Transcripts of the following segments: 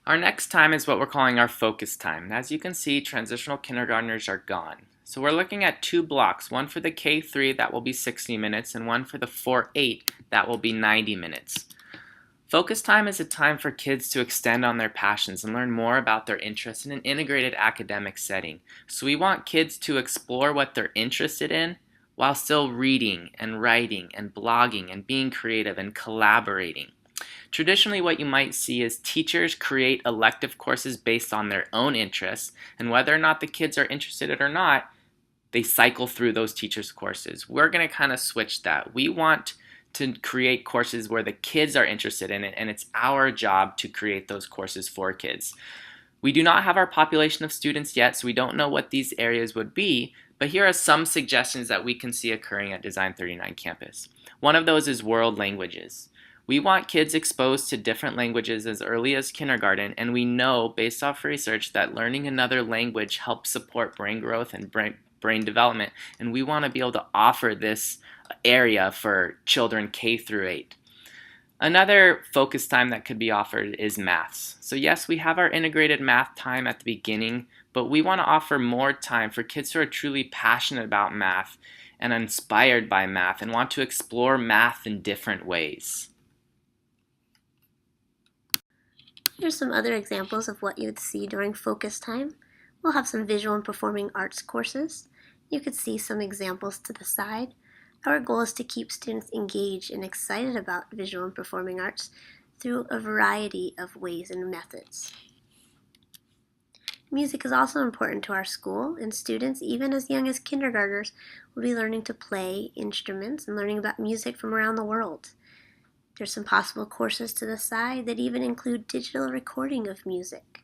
Our next time is what we're calling our focus time. As you can see, transitional kindergartners are gone. So we're looking at two blocks, one for the K3 that will be 60 minutes and one for the 4-8 that will be 90 minutes. Focus time is a time for kids to extend on their passions and learn more about their interests in an integrated academic setting. So we want kids to explore what they're interested in while still reading and writing and blogging and being creative and collaborating. Traditionally, what you might see is teachers create elective courses based on their own interests, and whether or not the kids are interested in it or not, they cycle through those teachers' courses. We're going to kind of switch that. We want to create courses where the kids are interested in it, and it's our job to create those courses for kids. We do not have our population of students yet, so we don't know what these areas would be, but here are some suggestions that we can see occurring at Design 39 campus. One of those is world languages. We want kids exposed to different languages as early as kindergarten, and we know, based off research, that learning another language helps support brain growth and brain development, and we want to be able to offer this area for children K through 8. Another focus time that could be offered is maths. So yes, we have our integrated math time at the beginning, but we want to offer more time for kids who are truly passionate about math and inspired by math and want to explore math in different ways. Here's some other examples of what you would see during focus time. We'll have some visual and performing arts courses. You could see some examples to the side. Our goal is to keep students engaged and excited about visual and performing arts through a variety of ways and methods. Music is also important to our school, and students, even as young as kindergartners, will be learning to play instruments and learning about music from around the world. There's some possible courses to the side that even include digital recording of music,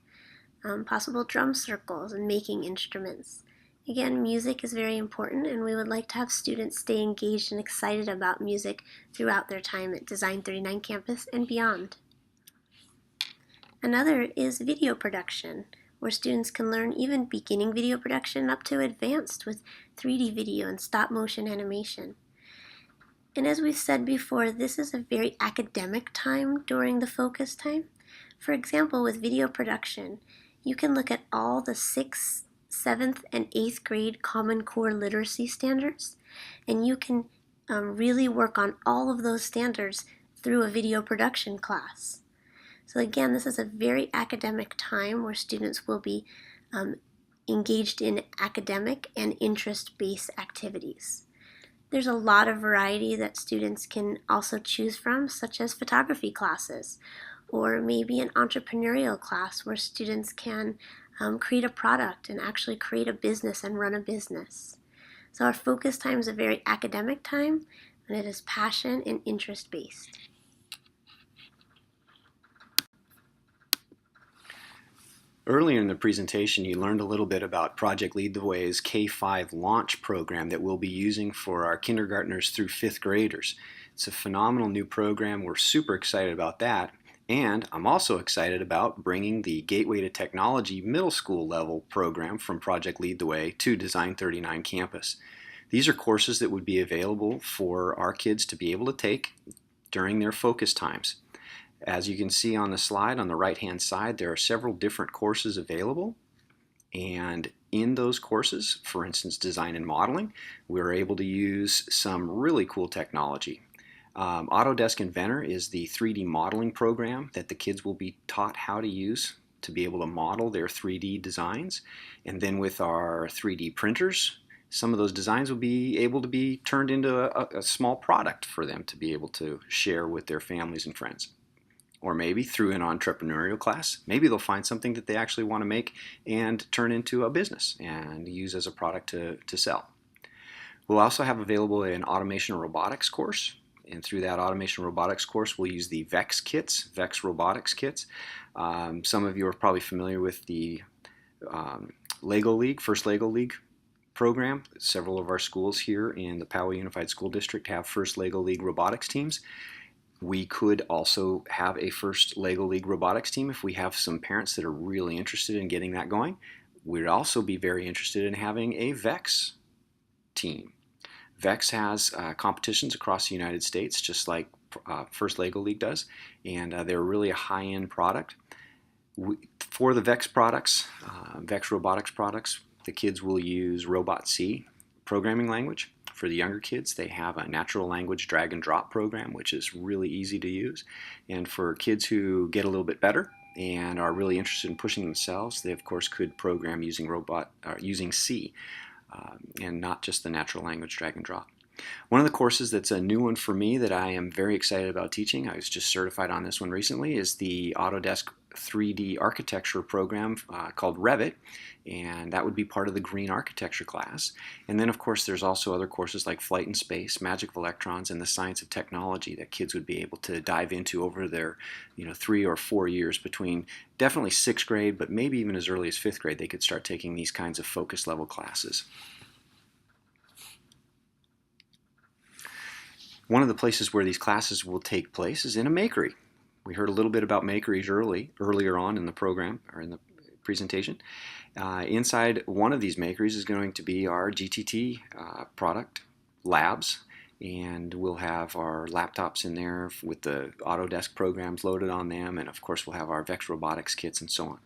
possible drum circles, and making instruments. Again, music is very important, and we would like to have students stay engaged and excited about music throughout their time at Design 39 campus and beyond. Another is video production, where students can learn even beginning video production up to advanced with 3D video and stop motion animation. And as we've said before, this is a very academic time during the focus time. For example, with video production, you can look at all the 6th, 7th, and 8th grade Common Core literacy standards, and you can really work on all of those standards through a video production class. So again, this is a very academic time where students will be engaged in academic and interest-based activities. There's a lot of variety that students can also choose from, such as photography classes, or maybe an entrepreneurial class where students can create a product and actually create a business and run a business. So our focus time is a very academic time, and it is passion and interest-based. Earlier in the presentation, you learned a little bit about Project Lead the Way's K-5 launch program that we'll be using for our kindergartners through 5th graders. It's a phenomenal new program. We're super excited about that. And I'm also excited about bringing the Gateway to Technology middle school level program from Project Lead the Way to Design 39 campus. These are courses that would be available for our kids to be able to take during their focus times. As you can see on the slide on the right hand side, there are several different courses available, and in those courses, for instance design and modeling, we're able to use some really cool technology. Autodesk Inventor is the 3D modeling program that the kids will be taught how to use to be able to model their 3D designs, and then with our 3D printers, some of those designs will be able to be turned into a small product for them to be able to share with their families and friends. Or maybe through an entrepreneurial class, maybe they'll find something that they actually want to make and turn into a business and use as a product to sell. We'll also have available an automation and robotics course, and through that automation robotics course we'll use the VEX kits, VEX robotics kits. Some of you are probably familiar with the Lego League, First Lego League program. Several of our schools here in the Poway Unified School District have First Lego League robotics teams. We could also have a First Lego League robotics team if we have some parents that are really interested in getting that going. We'd also be very interested in having a VEX team. VEX has competitions across the United States, just like First Lego League does, and they're really a high-end product. For the VEX products, VEX robotics products, the kids will use Robot C programming language. For the younger kids, they have a natural language drag and drop program, which is really easy to use. And for kids who get a little bit better and are really interested in pushing themselves, they of course could program using C, and not just the natural language drag and drop. One of the courses that's a new one for me that I am very excited about teaching, I was just certified on this one recently, is the Autodesk 3D architecture program called Revit, and that would be part of the green architecture class. And then of course there's also other courses like Flight in Space, Magic of Electrons, and the Science of Technology that kids would be able to dive into over their 3 or 4 years between definitely 6th grade, but maybe even as early as 5th grade they could start taking these kinds of focus level classes. One of the places where these classes will take place is in a Makery. We heard a little bit about Makeries earlier on in the program, or in the presentation. Inside one of these Makeries is going to be our GTT product labs, and we'll have our laptops in there with the Autodesk programs loaded on them, and of course we'll have our VEX robotics kits and so on.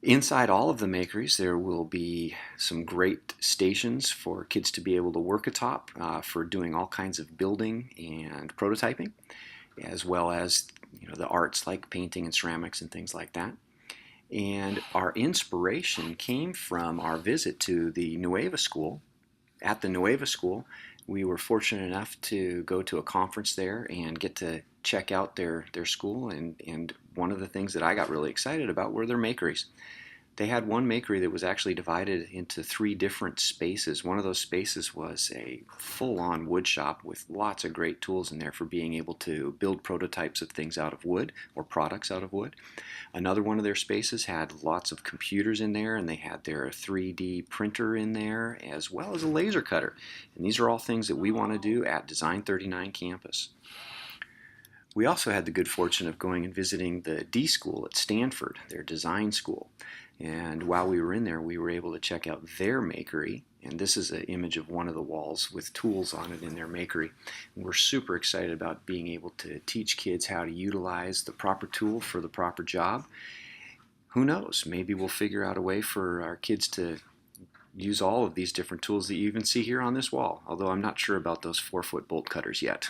Inside all of the Makeries, there will be some great stations for kids to be able to work atop for doing all kinds of building and prototyping, as well as the arts like painting and ceramics and things like that. And our inspiration came from our visit to the Nueva School. At the Nueva School, we were fortunate enough to go to a conference there and get to check out their school, and one of the things that I got really excited about were their Makeries. They had one Makery that was actually divided into 3 different spaces. One of those spaces was a full-on wood shop with lots of great tools in there for being able to build prototypes of things out of wood or products out of wood. Another one of their spaces had lots of computers in there, and they had their 3D printer in there as well as a laser cutter. And these are all things that we want to do at Design 39 campus. We also had the good fortune of going and visiting the D School at Stanford, their design school. And while we were in there, we were able to check out their Makery. And this is an image of one of the walls with tools on it in their Makery. And we're super excited about being able to teach kids how to utilize the proper tool for the proper job. Who knows? Maybe we'll figure out a way for our kids to use all of these different tools that you even see here on this wall, although I'm not sure about those 4-foot bolt cutters yet.